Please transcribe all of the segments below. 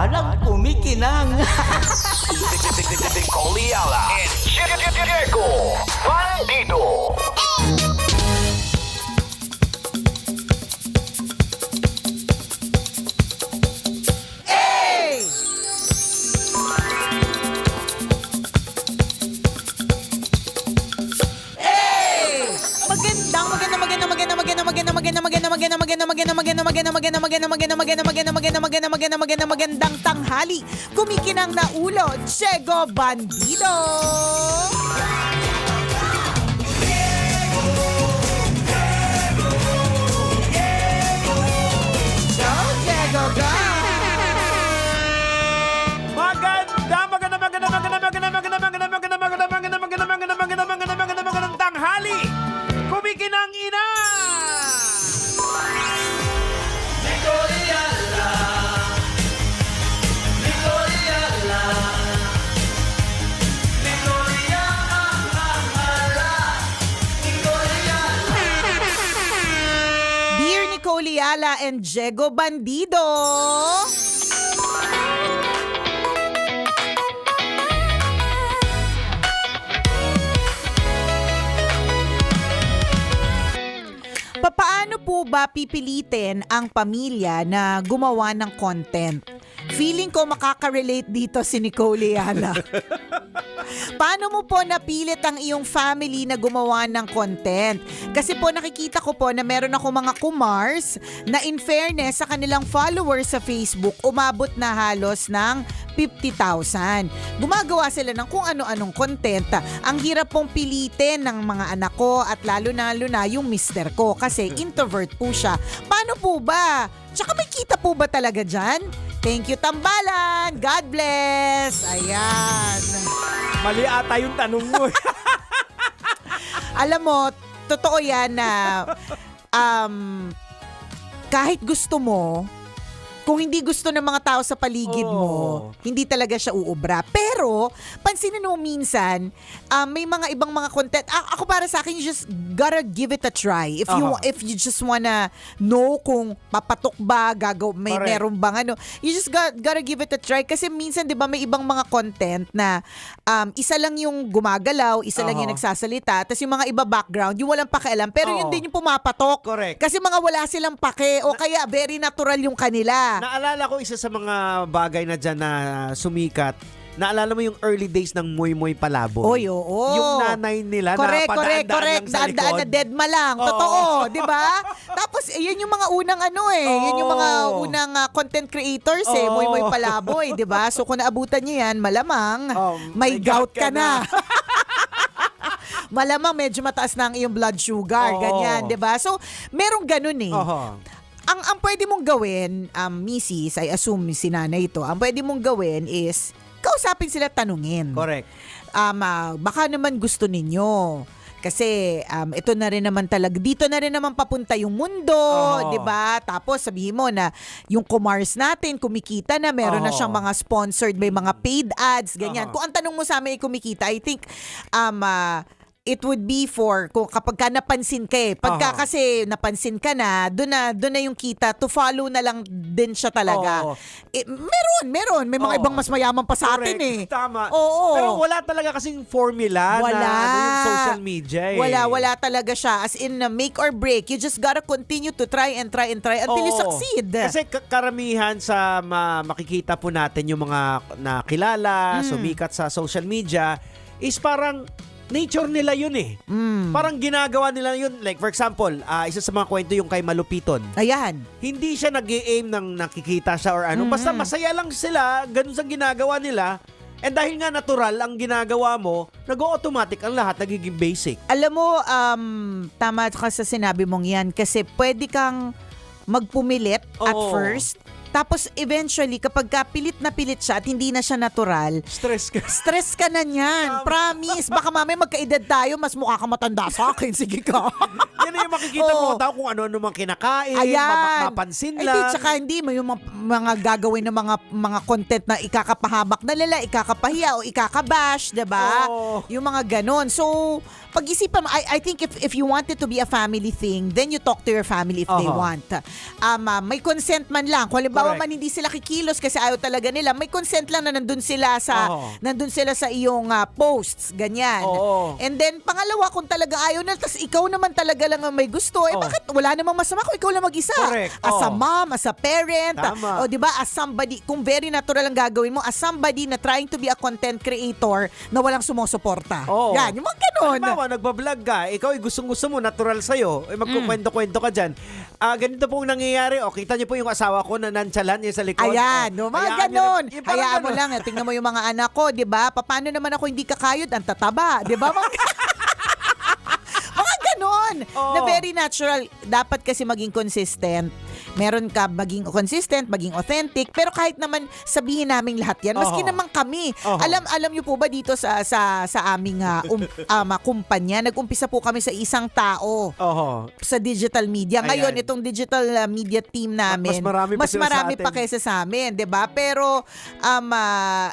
parang kumikinang. Coliala and Diego Bandido. Magandang tanghali. Kumikinang na ulo, Diego Bandido. Go, Diego, go! Magandang tanghali. Kumikinang ina. Dear Nicole Yala and Diego Bandido. Papaano po ba pipilitin ang pamilya na gumawa ng content? Feeling ko makaka-relate dito si Nicole Yala. Paano mo po napilit ang iyong family na gumawa ng content? Kasi po nakikita ko po na meron ako mga kumars na in fairness sa kanilang followers sa Facebook, umabot na halos ng 50,000. Gumagawa sila ng kung ano-anong content. Ang hirap pong pilitin ng mga anak ko at lalo na yung mister ko kasi introvert po siya. Paano po ba? Tsaka may kita po ba talaga dyan? Thank you, Tambalan. God bless. Ayan. Mali ata yung tanong mo. Alam mo, totoo yan na kahit gusto mo, kung hindi gusto ng mga tao sa paligid mo, hindi talaga siya uubra. Pero, pansinin mo minsan, may mga ibang mga content. Ako para sa akin, you just gotta give it a try. If you just wanna know kung papatok ba, meron bang ano, you just gotta give it a try. Kasi minsan, di ba, may ibang mga content na isa lang yung gumagalaw, isa lang yung nagsasalita, tapos yung mga iba background, yung walang pakialam, pero yun din yung pumapatok. Correct. Kasi mga wala silang pake, o kaya very natural yung kanila. Naalala ko isa sa mga bagay na dyan na sumikat. Naalala mo yung early days ng Moy Moy Palabon? Oy, oo. Yung nanay nila correct, na padaan-daan lang sa likod. Daan-daan na dead ma lang. Totoo, di ba? Tapos, yun yung mga unang yun yung mga unang content creators Moy Moy Palaboy, di ba? So, kung naabutan nyo yan, malamang may gout ka na. Malamang medyo mataas na ang iyong blood sugar, ganyan, di ba? So, merong ganun Ang pwede mong gawin, Mrs., I assume si nanay ito, ang pwede mong gawin is, kausapin sila, tanungin. Correct. Baka naman gusto ninyo. Kasi ito na rin naman talaga, dito na rin naman papunta yung mundo, di ba? Tapos sabihin mo na yung commerce natin, kumikita na, meron na siyang mga sponsored, may mga paid ads, ganyan. Kung ang tanong mo sa amin ay kumikita, I think, it would be for kung kapag ka napansin ka Pagka kasi napansin ka na, doon na yung kita, to follow na lang din siya talaga. Meron. May mga ibang mas mayaman pa sa atin Tama. Oo. Pero wala talaga kasing formula na yung social media Wala talaga siya. As in, make or break. You just gotta continue to try until you succeed. Kasi karamihan sa makikita po natin yung mga nakilala, sumikat sa social media, is parang nature nila yun Parang ginagawa nila yun. Like for example, isa sa mga kwento yung kay Malupiton. Ayan. Hindi siya nag-i-aim ng nakikita siya or ano. Basta masaya lang sila, ganun sa ginagawa nila. And dahil nga natural ang ginagawa mo, nag-automatic ang lahat, nagiging basic. Alam mo, tama ka sa sinabi mong yan kasi pwede kang magpumilit at first. Tapos eventually, kapag pilit na pilit siya at hindi na siya natural, stress ka na niyan. Promise. Baka mamaya magkaedad tayo, mas mukha ka matanda sa akin. Sige ka. Yan yung makikita mo tao kung ano-ano mang kinakain, mapansin lang. Hindi, tsaka hindi mo yung mga gagawin ng mga content na ikakapahamak na nila, ikakapahiya o ikakabash, diba? Yung mga ganon. So, pag-isipan mo, I think if you want it to be a family thing, then you talk to your family if they want. May consent man lang. Kung halimbawa Correct. man hindi sila kikilos kasi ayaw talaga nila, may consent lang na nandun sila sa iyong posts, ganyan. Oo. And then, pangalawa, kung talaga ayaw na, tas ikaw naman talaga lang ang may gusto, bakit wala namang masama kung ikaw lang mag-isa? Correct. As a mom, as a parent, Tama. o di ba, as somebody, kung very natural ang gagawin mo, as somebody na trying to be a content creator na walang sumusuporta. Oo. Yan, yung mga ganon. Halimbawa, nagbablog ka, ikaw ay gustong-gusto mo, natural sa'yo, magkukwento-kwento ka dyan. Ganito pong nangyayari, kita niyo po yung asawa ko na nonchalant niya sa likod. Ayan, no, mga Hayaan niyo ganon. na- parang Hayaan mo ganon. lang, tingnan mo yung mga anak ko, di ba? Paano naman ako hindi kakayod? Ang tataba, di ba? Mga ganon. Oo. Na very natural. Dapat kasi maging consistent. Meron ka maging consistent, maging authentic, pero kahit naman sabihin naming lahat yan, maski Oo. naman kami. Oo. Alam niyo po ba dito sa aming kumpanya, nag-umpisa po kami sa isang tao Oho. sa digital media. Ngayon, Ayan. itong digital media team namin, Mas marami pa sila sa atin. pa kaysa sa amin, 'di ba? Pero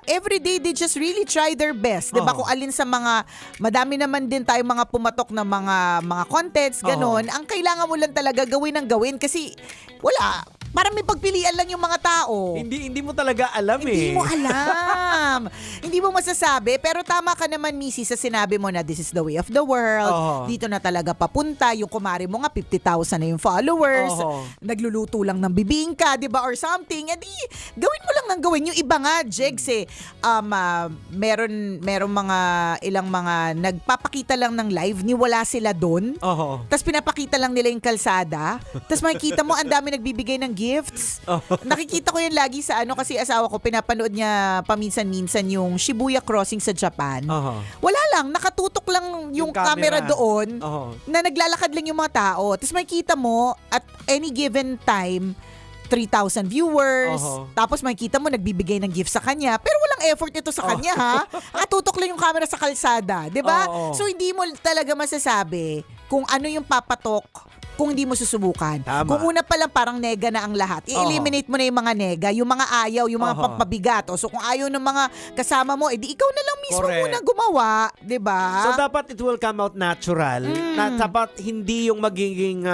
every day they just really try their best, 'di ba? Oo. Kung alin sa mga madami naman din tayong mga pumatok na mga contents, ganon. Ang kailangan mo lang talaga gawin ng gawin kasi wala, parang may pagpilian lang yung mga tao. Hindi mo talaga alam Hindi eh. mo alam. Hindi mo masasabi. Pero tama ka naman, Missy, sa sinabi mo na this is the way of the world. Oo. Dito na talaga papunta. Yung kumari mo nga, 50,000 na yung followers. Oo. Nagluluto lang ng bibingka, di ba? Or something. E di, gawin mo lang ng gawin. Yung iba nga, Jegs, meron mga ilang mga nagpapakita lang ng live, ni wala sila doon. Oho. Tapos pinapakita lang nila yung kalsada. Tapos makikita mo, ang dami nagbibigay ng gifts. Nakikita ko yan lagi sa kasi asawa ko, pinapanood niya paminsan-minsan yung Shibuya Crossing sa Japan. Oho. Wala lang, nakatutok lang yung Yung camera camera. doon Oho. na naglalakad lang yung mga tao. Tapos makikita mo, at any given time, 3,000 viewers. Oho. Tapos makikita mo, nagbibigay ng gift sa kanya. Pero walang effort ito sa kanya, ha? Nakatutok lang yung camera sa kalsada. 'Di ba? Oo. So, hindi mo talaga masasabi kung ano yung papatok kung hindi mo susubukan. Tama. Kung una pa lang parang nega na ang lahat, i-eliminate mo na yung mga nega, yung mga ayaw, yung mga Oho. pampabigat. So kung ayaw ng mga kasama mo, edi ikaw na lang mismo Correct. muna gumawa, 'di ba? So dapat it will come out natural. Na dapat hindi yung magiging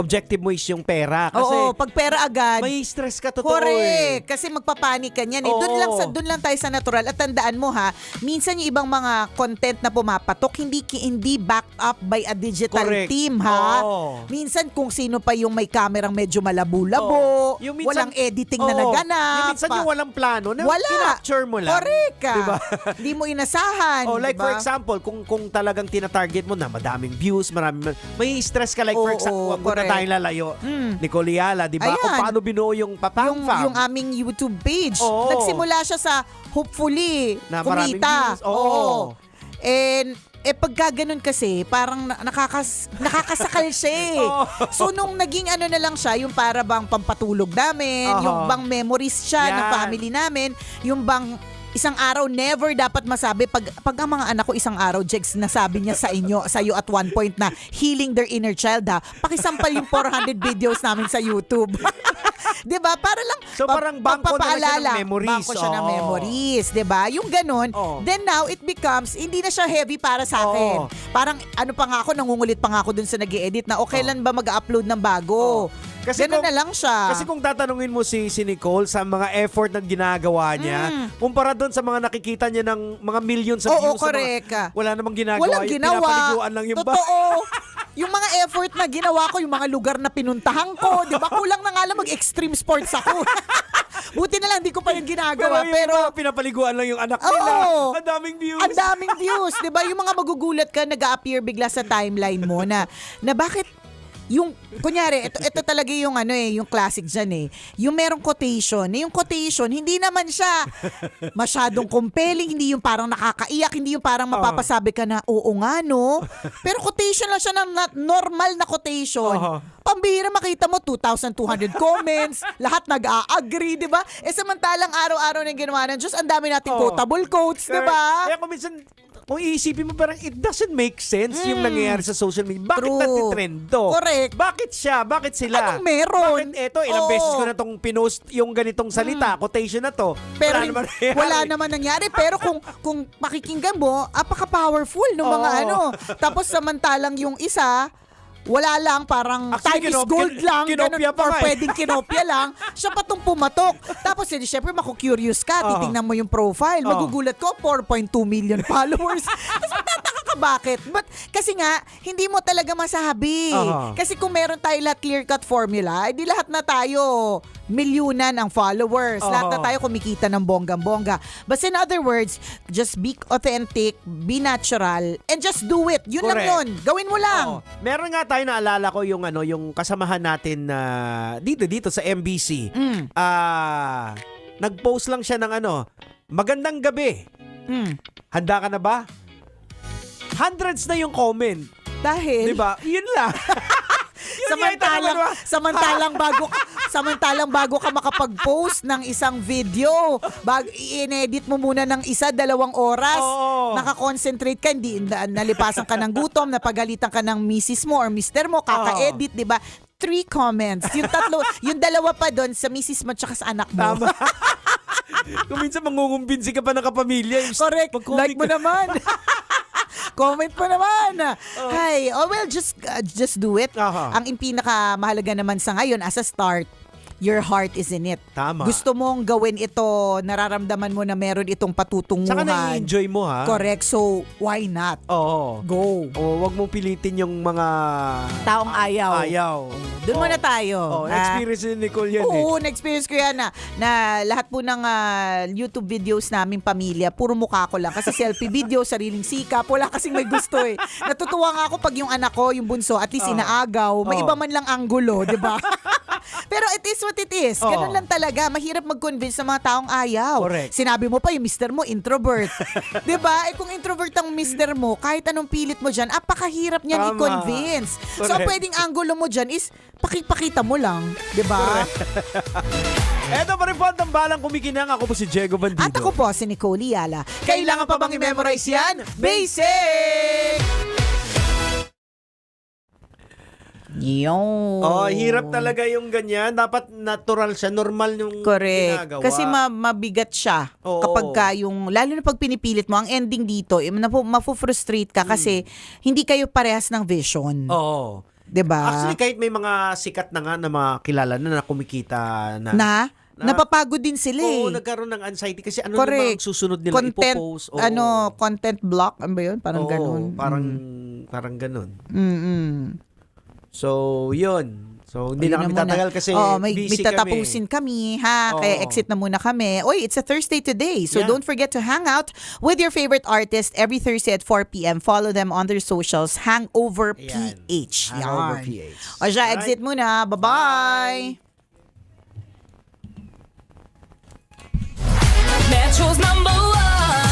objective mo is yung pera. Kasi Oo, pag pera agad. may stress ka totoo Correct. eh. Kasi magpapanik ka niyan. Eh. Oo. Doon lang tayo sa natural. At tandaan mo ha, minsan yung ibang mga content na pumapatok, hindi backed up by a digital Correct. team ha. Oo. Minsan kung sino pa yung may kamerang medyo malabo-labo, Oo. Yung minsan- walang editing na Oo. naganap. Yung minsan yung walang plano, na Wala. kinapture mo lang. Correct ka. Diba? Hindi mo inasahan. Oh, like diba? for example, kung talagang tina-target mo na madaming views, may stress ka like for Oo, example, wag na correct. tayong lalayo. Nicole Yala, 'di ba? Ayan. Kung paano binuo yung Papang Fam. yung aming YouTube page. Oo. Nagsimula siya sa hopefully Na maraming kumita. views. Oo. And pagka ganun kasi, parang nakakasakal siya eh. Oo. So nung naging na lang siya, yung para bang pampatulog namin, Oo. yung bang memories siya ng Yan. family namin, yung bang isang araw never dapat masabi pag ang mga anak ko isang araw, Jegs, nasabi niya sa iyo at one point na healing their inner child pakisampal yung 400 videos namin sa YouTube. 'Di ba? Para lang So, parang bangko na lang siya ng memories. Bangko siya ng Oo. memories, 'di ba? Yung ganun. Oo. Then now it becomes hindi na siya heavy para sa akin. Oo. Parang pa nga ako, nangungulit pa nga ako dun sa nag-i-edit na kailan ba mag-upload ng bago. Kasi Ganun kung- na lang siya. Kasi kung tatanungin mo si Nicole sa mga effort na ginagawa niya, kumpara doon sa mga nakikita niya ng mga millions of Oo, views. sa correct. wala namang ginagawa. Walang Yung ginawa. pinapaliguan lang yung Totoo. Yung mga effort na ginawa ko, yung mga lugar na pinuntahan ko, di ba? Kulang na nga lang mag-extreme sports ako. Buti na lang, di ko pa yung ginagawa. Pero pinapaliguan lang yung anak nila. Oo. Ang daming views. Ang daming views, 'di ba? Yung mga magugulat ka, nag-a-appear bigla sa timeline mo na bakit yung kunyari ito talaga yung yung classic diyan eh. Yung merong quotation, yung quotation hindi naman siya masyadong compelling, hindi yung parang nakakaiyak, hindi yung parang mapapasabi ka na oo nga no. Pero quotation lang siya ng normal na quotation. Pambihira makita mo 2,200 comments, lahat nag-a-agree, 'di ba? Samantalang araw-araw nang ginawa ng Diyos, ang dami nating quotable quotes, 'di ba? Kaya kung minsan kung iisipin mo, parang it doesn't make sense yung nangyayari sa social media. Bakit True. natitrend to? Correct. Bakit siya? Bakit sila? Anong meron? Bakit eto? Ilang Oo. beses ko na tong pinost yung ganitong salita, quotation na to. Pero wala naman nangyayari. wala naman nangyari. Pero kung pakikinggan mo, apaka-powerful ng mga Oo. ano. Tapos samantalang yung isa, wala lang, parang Actually, time is gold lang, kinopya ganun, pa or nga eh. pwedeng kinopya lang, siya pa tong pumatok. Tapos syempre maku-curious ka, titingnan mo yung profile, magugulat ko, 4.2 million followers. Tapos magtataka ka bakit? But kasi nga, hindi mo talaga masabi. Kasi kung meron tayo lahat clear-cut formula, edi lahat na tayo milyunan ang followers. Lahat na tayo kumikita ng bonggang-bongga. But in other words, just be authentic, be natural, and just do it. Yun lang Correct. yun. Gawin mo lang. Meron nga tayo naalala ko yung yung kasamahan natin na dito sa MBC. Nag-post lang siya ng magandang gabi. Handa ka na ba? Hundreds na yung comment. Dahil 'Di ba? Yun lang. samantalang bago ka makapag-post ng isang video, i-edit mo muna ng 1-2 oras. Oo. Naka-concentrate ka, hindi nalipasan ka ng gutom, napagalitan ka ng misis mo or mister mo, kaka-edit, 'di ba? 3 comments. Yung 2 pa doon sa misis mo tsaka sa anak mo. Tama. Kung minsan mangungumbinsi ka pa ng kapamilya. Correct. Like mo naman. Comment mo naman. Hi. Well, just do it. Ang pinakamahalaga naman sa ngayon as a start, your heart is in it. Tama. Gusto mong gawin ito, nararamdaman mo na meron itong patutunguhan. Saka na-enjoy mo, ha? Correct. So, why not? Oo. Go. Wag mong pilitin yung mga Taong ayaw. Doon muna tayo. Na-experience ni Nicole yan Oo, na-experience ko yan na lahat po ng YouTube videos naming pamilya, puro mukha ko lang. Kasi selfie video, sariling sikap, wala kasing may gusto eh. Natutuwa nga ako pag yung anak ko, yung bunso, at least inaagaw, may iba man lang anggulo, di ba? Pero it is what it is. Ganun lang talaga. Mahirap mag-convince sa mga taong ayaw. Correct. Sinabi mo pa yung mister mo, introvert. di ba? Kung introvert ang mister mo, kahit anong pilit mo dyan, apakahirap niyan i-convince. So, ang pwedeng anggulo mo dyan is pakipakita mo lang. Di ba? Eto pa rin po ang tambalang kumikinang. Ako po si Diego Bandido. At ako po si Nicole Yala. Kailangan pa bang i-memorize yan? Basic! Yung... Hirap talaga yung ganyan. Dapat natural siya. Normal yung Correct. ginagawa. Kasi mabigat siya kapag ka yung, lalo na pag pinipilit mo, ang ending dito, mafu-frustrate ka kasi hindi kayo parehas ng vision. Oo. 'Di ba? Actually, kahit may mga sikat na nga na mga kilala na kumikita napapagod din sila Oo, eh. nagkaroon ng anxiety kasi ano Correct. naman ang susunod nila Content, ipopost. content block, ano ba yun? Parang ganun. Parang ganun. So, So, yun. So, hindi na kami tatagal kasi may busy tatapusin kami, ha? Kaya exit na muna kami. Oy, it's a Thursday today. So, don't forget to hang out with your favorite artist every Thursday at 4 p.m. Follow them on their socials. Hangover PH. Hangover Yan. PH. O siya, exit muna. Bye-bye!